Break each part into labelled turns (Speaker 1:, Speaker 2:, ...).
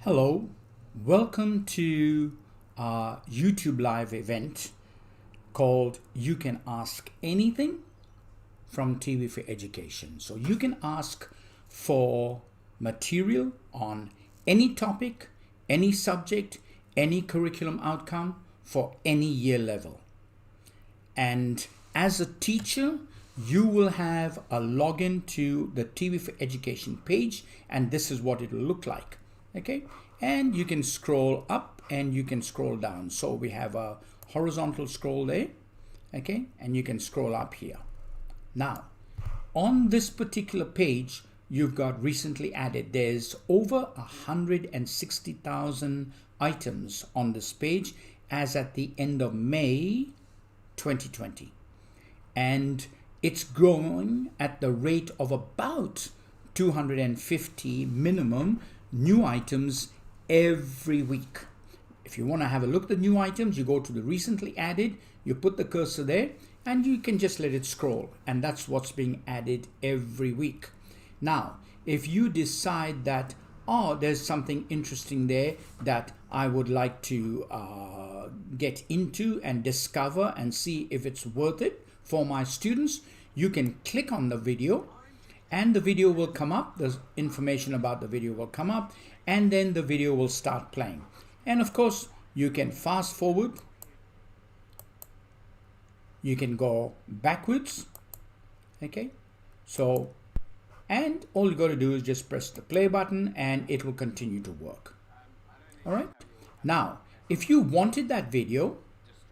Speaker 1: Hello, welcome to our YouTube live event called You Can Ask Anything from TV4Education. So you can ask for material on any topic, any subject, any curriculum outcome for any year level. And as a teacher, you will have a login to the TV4Education page, and this is what it will look like. Okay, and you can scroll up and you can scroll down. So we have a horizontal scroll there, okay, and you can scroll up here. Now, on this particular page, you've got recently added. There's over 160,000 items on this page as at the end of May 2020. And it's growing at the rate of about 250 minimum new items every week. If you want to have a look at the new items, you go to the recently added, you put the cursor there, and you can just let it scroll, and that's what's being added every week. Now, if you decide that, oh, there's something interesting there that I would like to get into and discover and see if it's worth it for my students, you can click on the video and the video will come up. The information about the video will come up, and then the video will start playing. And of course, you can fast forward, you can go backwards, okay? So, and all you got to do is just press the play button and it will continue to work. All right. Now, if you wanted that video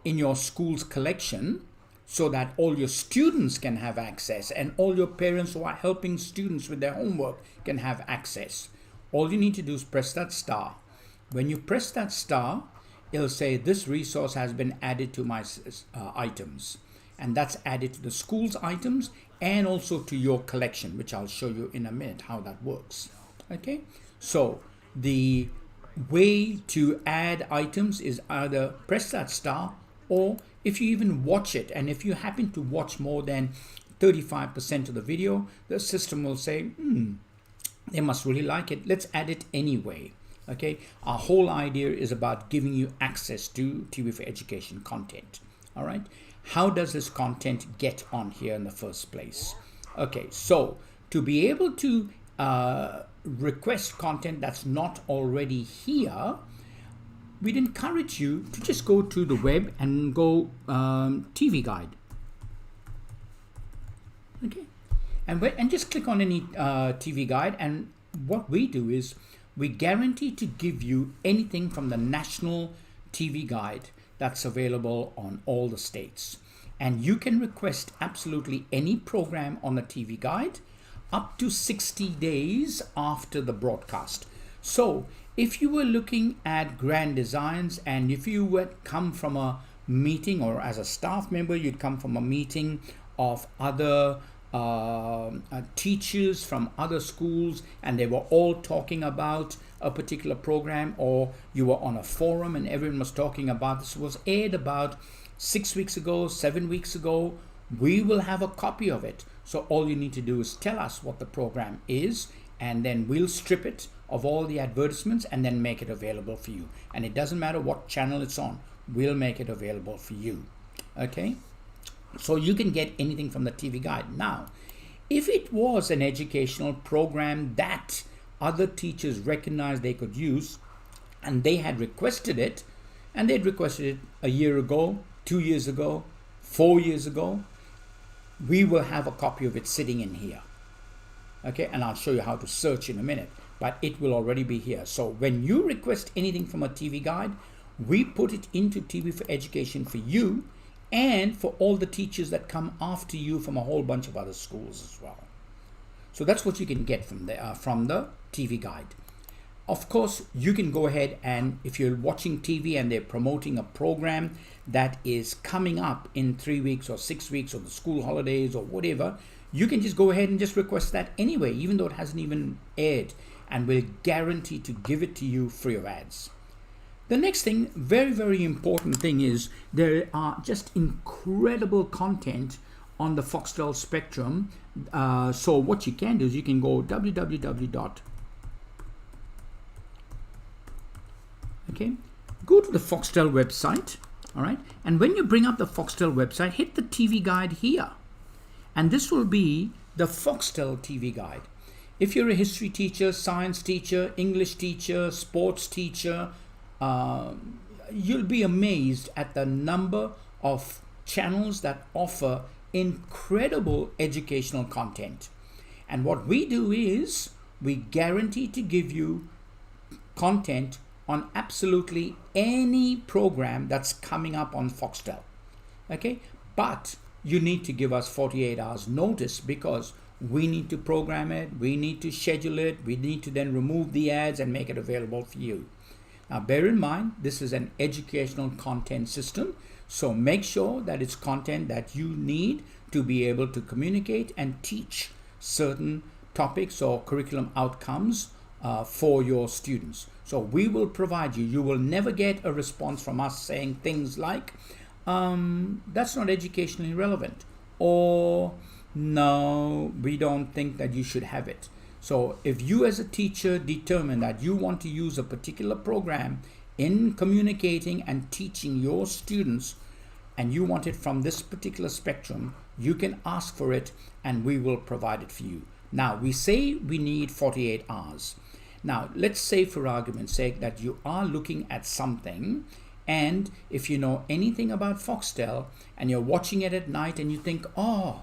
Speaker 1: in your school's collection, so that all your students can have access and all your parents who are helping students with their homework can have access, all you need to do is press that star. When you press that star, it'll say this resource has been added to my items, and that's added to the school's items and also to your collection, which I'll show you in a minute how that works. Okay, so the way to add items is either press that star, or if you even watch it, and if you happen to watch more than 35% of the video, the system will say, they must really like it, let's add it anyway. Okay, our whole idea is about giving you access to TV4Education content. All right, how does this content get on here in the first place? Okay, so to be able to request content that's not already here, we'd encourage you to just go to the web and go TV Guide. Okay, and just click on any TV Guide, and what we do is we guarantee to give you anything from the National TV Guide that's available on all the states. And you can request absolutely any program on the TV Guide up to 60 days after the broadcast. So if you were looking at grand designs, and if you would come from a meeting, or as a staff member, you'd come from a meeting of other teachers from other schools, and they were all talking about a particular program, or you were on a forum and everyone was talking about this, was aired about 6 weeks ago, 7 weeks ago, we will have a copy of it. So all you need to do is tell us what the program is, and then we'll strip it of all the advertisements and then make it available for you. And it doesn't matter what channel it's on, we'll make it available for you. Okay, so you can get anything from the TV Guide. Now, if it was an educational program that other teachers recognized they could use, and they had requested it, and they'd requested it a year ago, 2 years ago, 4 years ago, we will have a copy of it sitting in here. Okay, and I'll show you how to search in a minute, but it will already be here. So when you request anything from a TV Guide, we put it into TV4Education for you and for all the teachers that come after you from a whole bunch of other schools as well. So that's what you can get from the TV Guide. Of course, you can go ahead, and if you're watching TV and they're promoting a program that is coming up in 3 weeks or 6 weeks, or the school holidays or whatever, you can just go ahead and just request that anyway, even though it hasn't even aired, and we'll guarantee to give it to you free of ads. The next thing, very, very important thing, is there are just incredible content on the Foxtel Spectrum. So what you can do is you can go www Okay, go to the Foxtel website. All right, and when you bring up the Foxtel website, hit the TV guide here, and this will be the Foxtel TV guide. If you're a history teacher, science teacher, English teacher, sports teacher, you'll be amazed at the number of channels that offer incredible educational content. And what we do is we guarantee to give you content on absolutely any program that's coming up on Foxtel. Okay, but you need to give us 48 hours notice, because we need to program it, we need to schedule it, we need to then remove the ads and make it available for you. Now bear in mind, this is an educational content system, so make sure that it's content that you need to be able to communicate and teach certain topics or curriculum outcomes for your students. So we will provide you. You will never get a response from us saying things like, that's not educationally relevant, or no, we don't think that you should have it. So if you as a teacher determine that you want to use a particular program in communicating and teaching your students, and you want it from this particular spectrum, you can ask for it and we will provide it for you. Now, we say we need 48 hours. Now, let's say for argument's sake that you are looking at something, and if you know anything about Foxtel and you're watching it at night and you think, oh,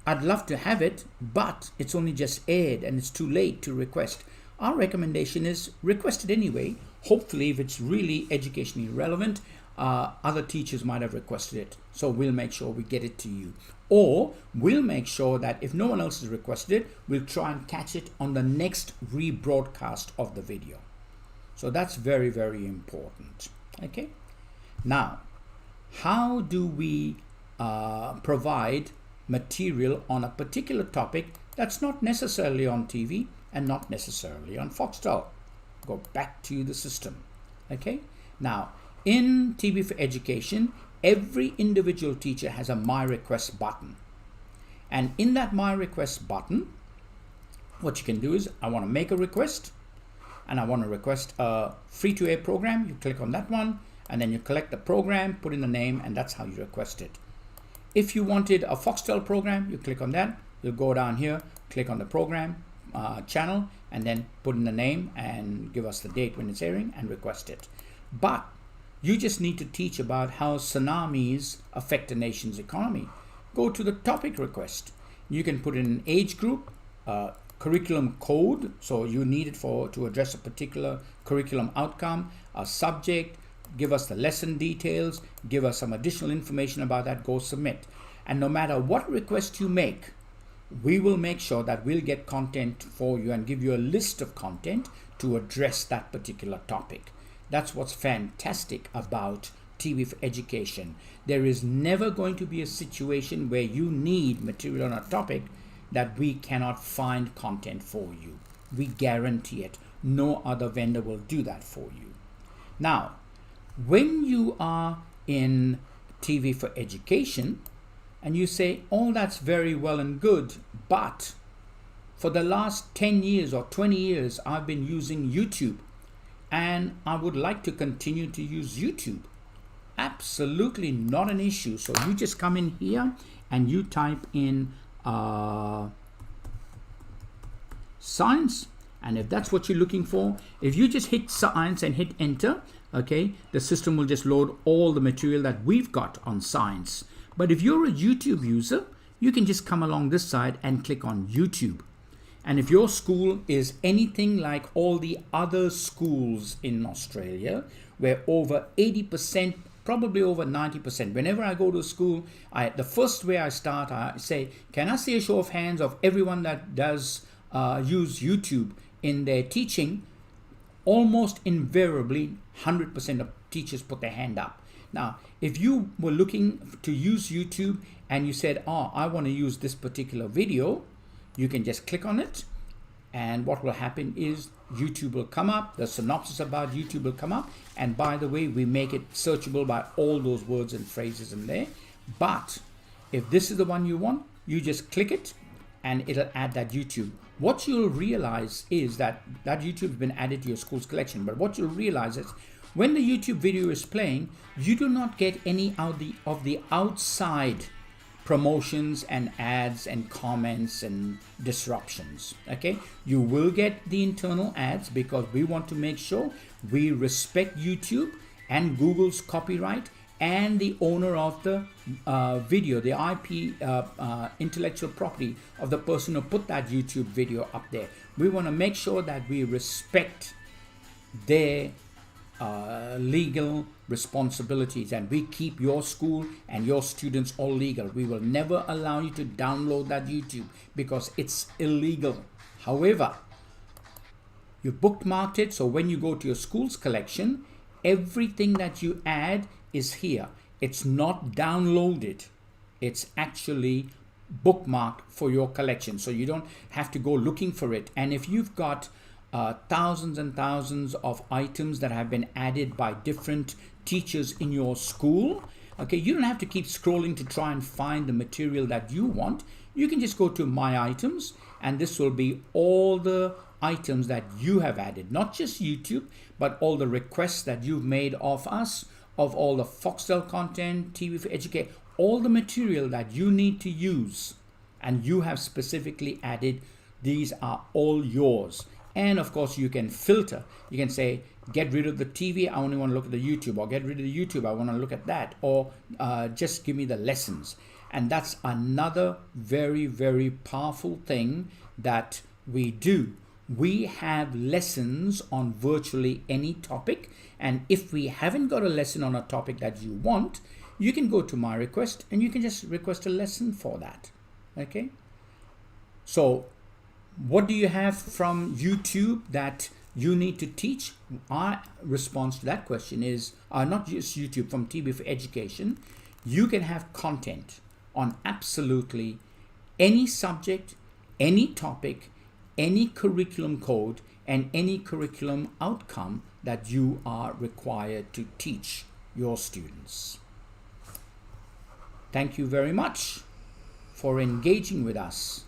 Speaker 1: I'd love to have it, but it's only just aired and it's too late to request. Our recommendation is request it anyway. Hopefully, if it's really educationally relevant, other teachers might have requested it. So we'll make sure we get it to you. Or we'll make sure that if no one else has requested it, we'll try and catch it on the next rebroadcast of the video. So that's very, very important. Okay. Now, how do we provide material on a particular topic that's not necessarily on TV and not necessarily on Foxtel? Go back to the system. Okay. Now, in TV4Education, every individual teacher has a My Request button. And in that My Request button, what you can do is, I want to make a request, and I want to request a free-to-air program. You click on that one, and then you select the program, put in the name, and that's how you request it. If you wanted a Foxtel program, you click on that. You'll go down here, click on the program channel, and then put in the name and give us the date when it's airing and request it. But you just need to teach about how tsunamis affect a nation's economy. Go to the topic request. You can put in an age group, curriculum code, so you need it to address a particular curriculum outcome, a subject, give us the lesson details, give us some additional information about that, go submit. And no matter what request you make, we will make sure that we'll get content for you and give you a list of content to address that particular topic. That's what's fantastic about TV4Education. There is never going to be a situation where you need material on a topic that we cannot find content for you. We guarantee it. No other vendor will do that for you. Now, when you are in TV4Education and you say, oh, that's very well and good, but for the last 10 years or 20 years, I've been using YouTube, and I would like to continue to use YouTube. Absolutely not an issue. So you just come in here and you type in science, and if that's what you're looking for, if you just hit science and hit enter, okay, the system will just load all the material that we've got on science. But if you're a YouTube user, you can just come along this side and click on YouTube. And if your school is anything like all the other schools in Australia, where over 80%, probably over 90%, whenever I go to school, the first way I start, I say, can I see a show of hands of everyone that does use YouTube in their teaching? Almost invariably, 100% of teachers put their hand up. Now, if you were looking to use YouTube and you said, oh, I want to use this particular video, you can just click on it, and what will happen is YouTube will come up, the synopsis about YouTube will come up, and by the way, we make it searchable by all those words and phrases in there. But if this is the one you want, you just click it and it'll add that YouTube. What you'll realize is that YouTube has been added to your school's collection, but what you'll realize is when the YouTube video is playing, you do not get any of the outside promotions and ads and comments and disruptions. Okay, you will get the internal ads because we want to make sure we respect YouTube and Google's copyright and the owner of the video, the IP, intellectual property of the person who put that YouTube video up there. We want to make sure that we respect their legal responsibilities, and we keep your school and your students all legal. We will never allow you to download that YouTube because it's illegal. However, you bookmarked it, so when you go to your school's collection, everything that you add is here. It's not downloaded, it's actually bookmarked for your collection, so you don't have to go looking for it. And if you've got thousands and thousands of items that have been added by different teachers in your school, okay, you don't have to keep scrolling to try and find the material that you want. You can just go to My Items, and this will be all the items that you have added, not just YouTube, but all the requests that you've made of us, of all the Foxtel content, TV4Education, all the material that you need to use and you have specifically added. These are all yours. And of course, you can filter. You can say, get rid of the TV, I only want to look at the YouTube, or get rid of the YouTube, I want to look at that, or just give me the lessons. And that's another very, very powerful thing that we do. We have lessons on virtually any topic, and if we haven't got a lesson on a topic that you want, you can go to My Request and you can just request a lesson for that. Okay, so what do you have from YouTube that you need to teach? Our response to that question is not just YouTube, from TV4Education. You can have content on absolutely any subject, any topic, any curriculum code, and any curriculum outcome that you are required to teach your students. Thank you very much for engaging with us.